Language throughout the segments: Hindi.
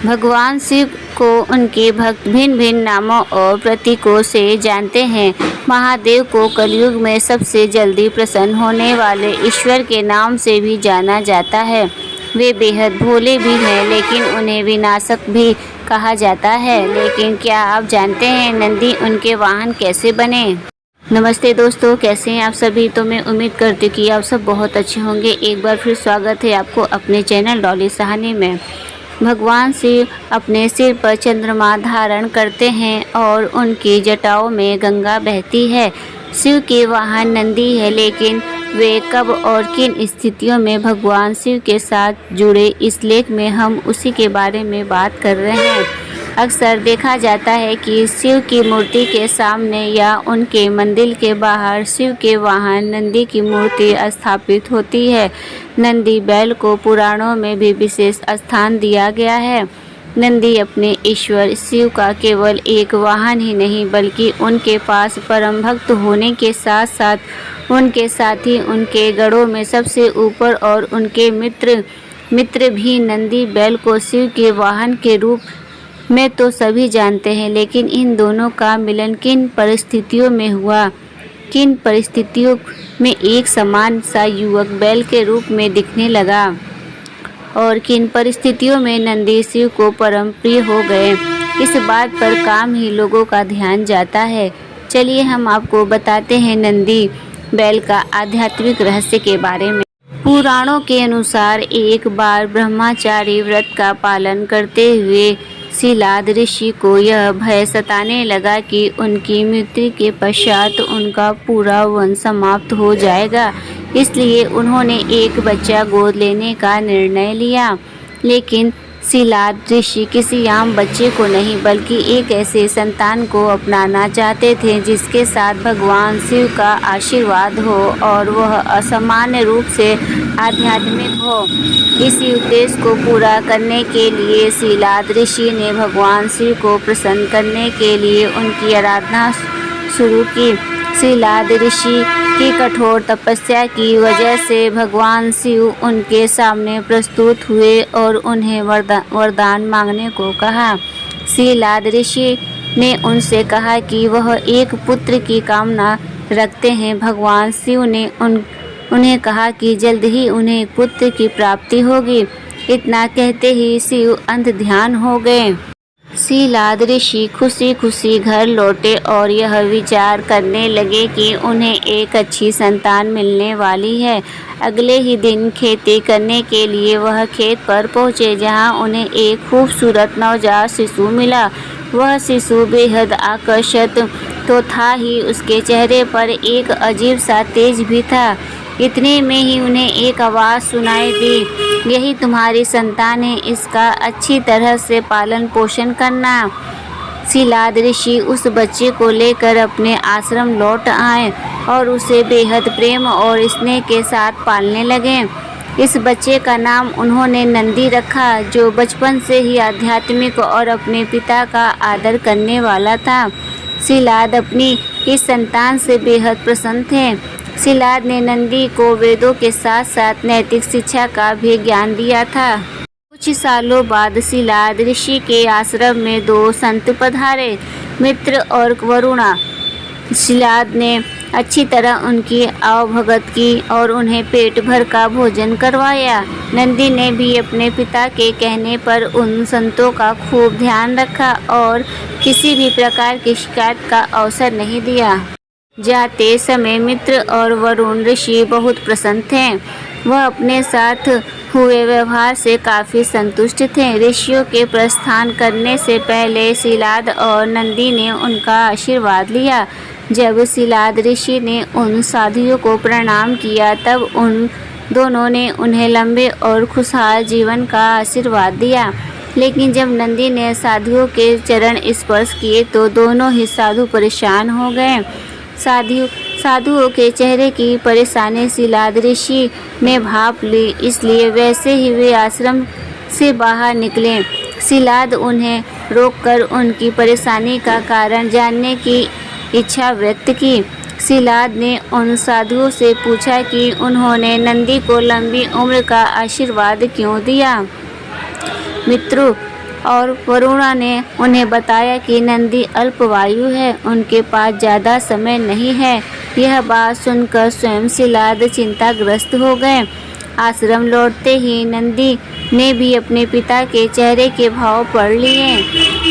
भगवान शिव को उनके भक्त भिन्न भिन्न नामों और प्रतीकों से जानते हैं। महादेव को कलयुग में सबसे जल्दी प्रसन्न होने वाले ईश्वर के नाम से भी जाना जाता है। वे बेहद भोले भी हैं, लेकिन उन्हें विनाशक भी कहा जाता है। लेकिन क्या आप जानते हैं नंदी उनके वाहन कैसे बने? नमस्ते दोस्तों, कैसे हैं आप सभी? तो मैं उम्मीद करती हूँ कि आप सब बहुत अच्छे होंगे। एक बार फिर स्वागत है आपको अपने चैनल डॉली सहानी में। भगवान शिव अपने सिर पर चंद्रमा धारण करते हैं और उनकी जटाओं में गंगा बहती है। शिव के वाहन नंदी है, लेकिन वे कब और किन स्थितियों में भगवान शिव के साथ जुड़े, इस लेख में हम उसी के बारे में बात कर रहे हैं। अक्सर देखा जाता है कि शिव की मूर्ति के सामने या उनके मंदिर के बाहर शिव के वाहन नंदी की मूर्ति स्थापित होती है। नंदी बैल को पुराणों में भी विशेष स्थान दिया गया है। नंदी अपने ईश्वर शिव का केवल एक वाहन ही नहीं, बल्कि उनके पास परम भक्त होने के साथ साथ उनके साथी, उनके गढ़ों में सबसे ऊपर और उनके मित्र भी। नंदी बैल को शिव के वाहन के रूप में तो सभी जानते हैं, लेकिन इन दोनों का मिलन किन परिस्थितियों में हुआ? किन परिस्थितियों में एक समान सा युवक बैल के रूप में दिखने लगा और किन परिस्थितियों में नंदी शिव को परम प्रिय हो गए? इस बात पर काम ही लोगों का ध्यान जाता है। चलिए हम आपको बताते हैं नंदी बैल का आध्यात्मिक रहस्य के बारे में। पुराणों के अनुसार एक बार ब्रह्मचारी व्रत का पालन करते हुए शिलाद ऋषि को यह भय सताने लगा कि उनकी मृत्यु के पश्चात उनका पूरा वंश समाप्त हो जाएगा। इसलिए उन्होंने एक बच्चा गोद लेने का निर्णय लिया। लेकिन शिलाद ऋषि किसी आम बच्चे को नहीं, बल्कि एक ऐसे संतान को अपनाना चाहते थे जिसके साथ भगवान शिव का आशीर्वाद हो और वह असामान्य रूप से आध्यात्मिक हो। इसी उद्देश्य को पूरा करने के लिए शिलाद ऋषि ने भगवान शिव को प्रसन्न करने के लिए उनकी आराधना शुरू की। शिलाद ऋषि की कठोर तपस्या की वजह से भगवान शिव उनके सामने प्रस्तुत हुए और उन्हें वरदान मांगने को कहा। शिलाद ऋषि ने उनसे कहा कि वह एक पुत्र की कामना रखते हैं। भगवान शिव ने उन्हें कहा कि जल्द ही उन्हें एक पुत्र की प्राप्ति होगी। इतना कहते ही शिव अंध ध्यान हो गए। शिलाद ऋषि खुशी खुशी घर लौटे और यह विचार करने लगे कि उन्हें एक अच्छी संतान मिलने वाली है। अगले ही दिन खेती करने के लिए वह खेत पर पहुंचे, जहां उन्हें एक खूबसूरत नवजात शिशु मिला। वह शिशु बेहद आकर्षक तो था ही, उसके चेहरे पर एक अजीब सा तेज भी था। इतने में ही उन्हें एक आवाज़ सुनाई दी, यही तुम्हारी संतान है, इसका अच्छी तरह से पालन पोषण करना। शिलाद ऋषि उस बच्चे को लेकर अपने आश्रम लौट आए और उसे बेहद प्रेम और स्नेह के साथ पालने लगे। इस बच्चे का नाम उन्होंने नंदी रखा, जो बचपन से ही आध्यात्मिक और अपने पिता का आदर करने वाला था। शिलाद अपनी इस संतान से बेहद प्रसन्न थे। शिलाद ने नंदी को वेदों के साथ साथ नैतिक शिक्षा का भी ज्ञान दिया था। कुछ सालों बाद शिलाद ऋषि के आश्रम में दो संत पधारे, मित्र और वरुणा। शिलाद ने अच्छी तरह उनकी आवभगत की और उन्हें पेट भर का भोजन करवाया। नंदी ने भी अपने पिता के कहने पर उन संतों का खूब ध्यान रखा और किसी भी प्रकार की शिकायत का अवसर नहीं दिया। जाते समय मित्र और वरुण ऋषि बहुत प्रसन्न थे। वह अपने साथ हुए व्यवहार से काफ़ी संतुष्ट थे। ऋषियों के प्रस्थान करने से पहले शिलाद और नंदी ने उनका आशीर्वाद लिया। जब शिलाद ऋषि ने उन साधुओं को प्रणाम किया, तब उन दोनों ने उन्हें लंबे और खुशहाल जीवन का आशीर्वाद दिया। लेकिन जब नंदी ने साधुओं के चरण स्पर्श किए तो दोनों ही साधु परेशान हो गए। साधुओं के चेहरे की परेशानी शिलाद ऋषि ने भांप ली, इसलिए वैसे ही वे आश्रम से बाहर निकले। शिलाद उन्हें रोककर उनकी परेशानी का कारण जानने की इच्छा व्यक्त की। शिलाद ने उन साधुओं से पूछा कि उन्होंने नंदी को लंबी उम्र का आशीर्वाद क्यों दिया। मित्रों, और वरुणा ने उन्हें बताया कि नंदी अल्पवायु है, उनके पास ज़्यादा समय नहीं है। यह बात सुनकर स्वयं सिलाद चिंताग्रस्त हो गए। आश्रम लौटते ही नंदी ने भी अपने पिता के चेहरे के भाव पढ़ लिए।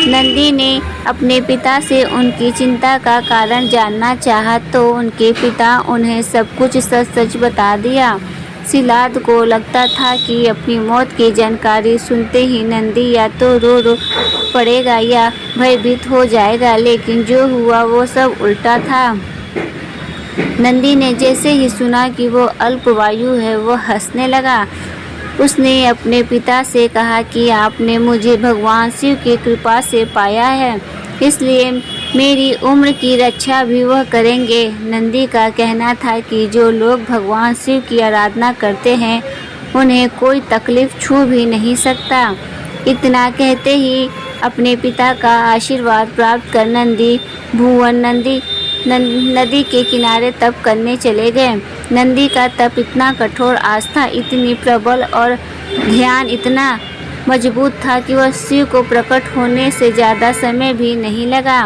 नंदी ने अपने पिता से उनकी चिंता का कारण जानना चाहा तो उनके पिता उन्हें सब कुछ सच सच बता दिया। सिलाद को लगता था कि अपनी मौत की जानकारी सुनते ही नंदी या तो रो पड़ेगा या भयभीत हो जाएगा, लेकिन जो हुआ वो सब उल्टा था। नंदी ने जैसे ही सुना कि वो अल्पवायु है, वो हंसने लगा। उसने अपने पिता से कहा कि आपने मुझे भगवान शिव की कृपा से पाया है, इसलिए मेरी उम्र की रक्षा भी वह करेंगे। नंदी का कहना था कि जो लोग भगवान शिव की आराधना करते हैं उन्हें कोई तकलीफ छू भी नहीं सकता। इतना कहते ही अपने पिता का आशीर्वाद प्राप्त कर नंदी भुवन नदी के किनारे तप करने चले गए। नंदी का तप इतना कठोर, आस्था इतनी प्रबल और ध्यान इतना मजबूत था कि वह शिव को प्रकट होने से ज़्यादा समय भी नहीं लगा।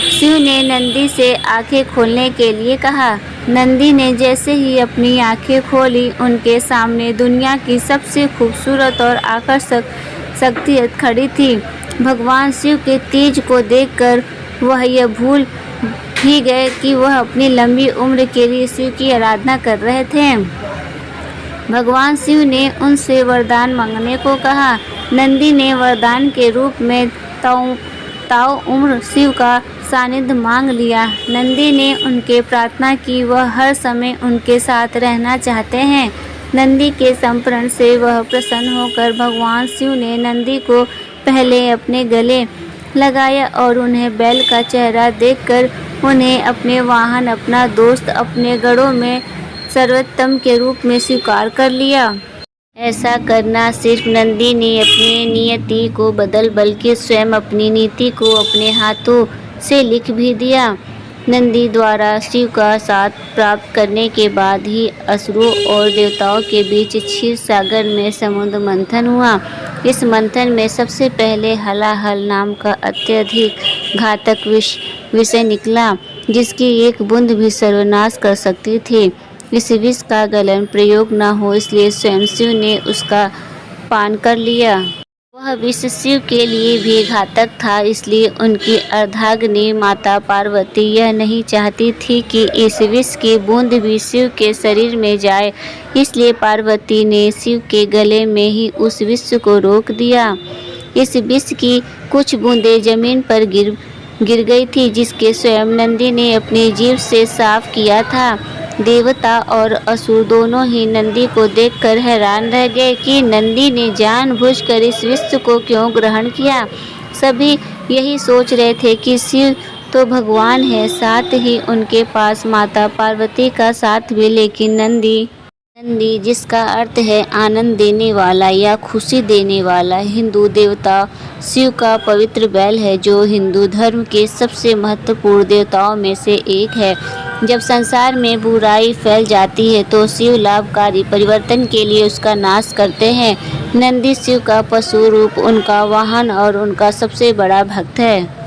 शिव ने नंदी से आंखें खोलने के लिए कहा। नंदी ने जैसे ही अपनी आंखें खोली, उनके सामने दुनिया की सबसे खूबसूरत और आकर्षक शक्तियाँ खड़ी थी। भगवान शिव के तेज को देखकर वह यह भूल ही गए कि वह अपनी लंबी उम्र के लिए शिव की आराधना कर रहे थे। भगवान शिव ने उनसे वरदान मांगने को कहा। नंदी ने वरदान के रूप में ताऊ उम्र शिव का सानिध्य मांग लिया। नंदी ने उनके प्रार्थना की वह हर समय उनके साथ रहना चाहते हैं। नंदी के समर्पण से वह प्रसन्न होकर भगवान शिव ने नंदी को पहले अपने गले लगाया और उन्हें बैल का चेहरा देखकर उन्हें अपने वाहन, अपना दोस्त, अपने गढ़ों में सर्वोत्तम के रूप में स्वीकार कर लिया। ऐसा करना सिर्फ नंदी ने अपनी नियति को बदल बल्कि स्वयं अपनी नीति को अपने हाथों से लिख भी दिया। नंदी द्वारा शिव का साथ प्राप्त करने के बाद ही असुरों और देवताओं के बीच क्षीर सागर में समुद्र मंथन हुआ। इस मंथन में सबसे पहले हलाहल नाम का अत्यधिक घातक विषय निकला, जिसकी एक बूंद भी सर्वनाश कर सकती थी। इस विष का गलन प्रयोग न हो, इसलिए स्वयं शिव ने उसका पान कर लिया। वह विष शिव के लिए भी घातक था, इसलिए उनकी अर्धांगिनी माता पार्वती यह नहीं चाहती थी कि इस विष की बूंद भी शिव के शरीर में जाए, इसलिए पार्वती ने शिव के गले में ही उस विष को रोक दिया। इस विष की कुछ बूंदें जमीन पर गिर गई थी, जिसके स्वयं नंदी ने अपनी जीभ से साफ किया था। देवता और असुर दोनों ही नंदी को देखकर हैरान रह गए कि नंदी ने जानबूझकर इस विष को क्यों ग्रहण किया। सभी यही सोच रहे थे कि शिव तो भगवान है, साथ ही उनके पास माता पार्वती का साथ भी, लेकिन नंदी जिसका अर्थ है आनंद देने वाला या खुशी देने वाला, हिंदू देवता शिव का पवित्र बैल है, जो हिंदू धर्म के सबसे महत्वपूर्ण देवताओं में से एक है। जब संसार में बुराई फैल जाती है तो शिव लाभकारी परिवर्तन के लिए उसका नाश करते हैं। नंदी शिव का पशु रूप, उनका वाहन और उनका सबसे बड़ा भक्त है।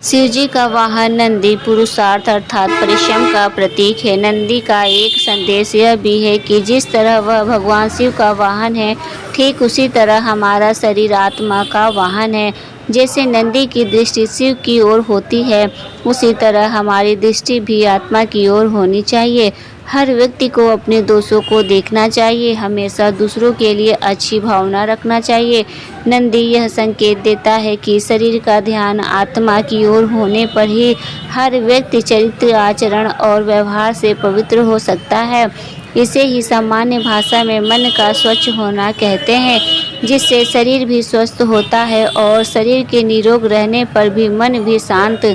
शिव जी का वाहन नंदी पुरुषार्थ अर्थात परिश्रम का प्रतीक है। नंदी का एक संदेश यह भी है कि जिस तरह वह भगवान शिव का वाहन है, ठीक उसी तरह हमारा शरीर आत्मा का वाहन है। जैसे नंदी की दृष्टि शिव की ओर होती है, उसी तरह हमारी दृष्टि भी आत्मा की ओर होनी चाहिए। हर व्यक्ति को अपने दोषों को देखना चाहिए, हमेशा दूसरों के लिए अच्छी भावना रखना चाहिए। नंदी यह संकेत देता है कि शरीर का ध्यान आत्मा की ओर होने पर ही हर व्यक्ति चरित्र, आचरण और व्यवहार से पवित्र हो सकता है। इसे ही सामान्य भाषा में मन का स्वच्छ होना कहते हैं, जिससे शरीर भी स्वस्थ होता है और शरीर के निरोग रहने पर भी मन भी शांत,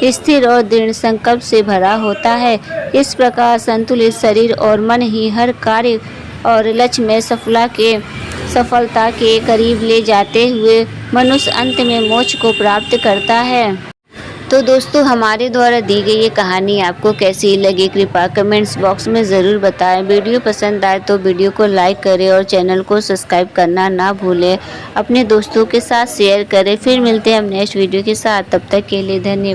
स्थिर और दृढ़ संकल्प से भरा होता है। इस प्रकार संतुलित शरीर और मन ही हर कार्य और लक्ष्य में सफलता के करीब ले जाते हुए मनुष्य अंत में मोक्ष को प्राप्त करता है। तो दोस्तों हमारे द्वारा दी गई ये कहानी आपको कैसी लगी कृपया कमेंट्स बॉक्स में ज़रूर बताएं। वीडियो पसंद आए तो वीडियो को लाइक करें और चैनल को सब्सक्राइब करना ना भूलें। अपने दोस्तों के साथ शेयर करें। फिर मिलते हैं हम नेक्स्ट वीडियो के साथ, तब तक के लिए धन्यवाद।